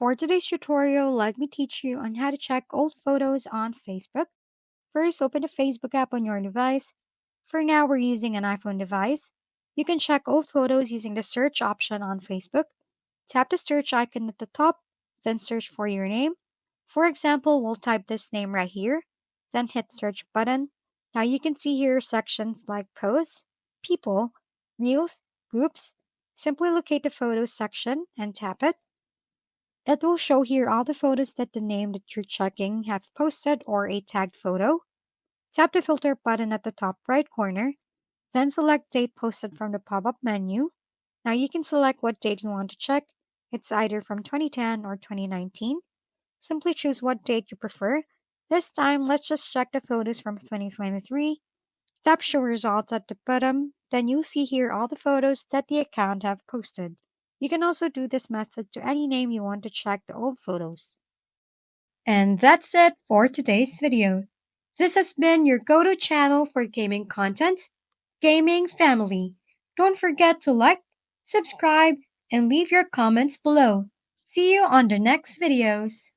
For today's tutorial, let me teach you on how to check old photos on Facebook. First, open the Facebook app on your device. For now, we're using an iPhone device. You can check old photos using the search option on Facebook. Tap the search icon at the top, then search for your name. For example, we'll type this name right here, then hit search button. Now you can see here sections like posts, people, reels, groups. Simply locate the photos section and tap it. It will show here all the photos that the name that you're checking have posted or a tagged photo. Tap the filter button at the top right corner, then select date posted from the pop-up menu. Now you can select what date you want to check. It's either from 2010 or 2019. Simply choose what date you prefer. This time, let's just check the photos from 2023. Tap show results at the bottom, then you'll see here all the photos that the account have posted. You can also do this method to any name you want to check the old photos. And that's it for today's video. This has been your go-to channel for gaming content, Gaming Family. Don't forget to like, subscribe, and leave your comments below. See you on the next videos.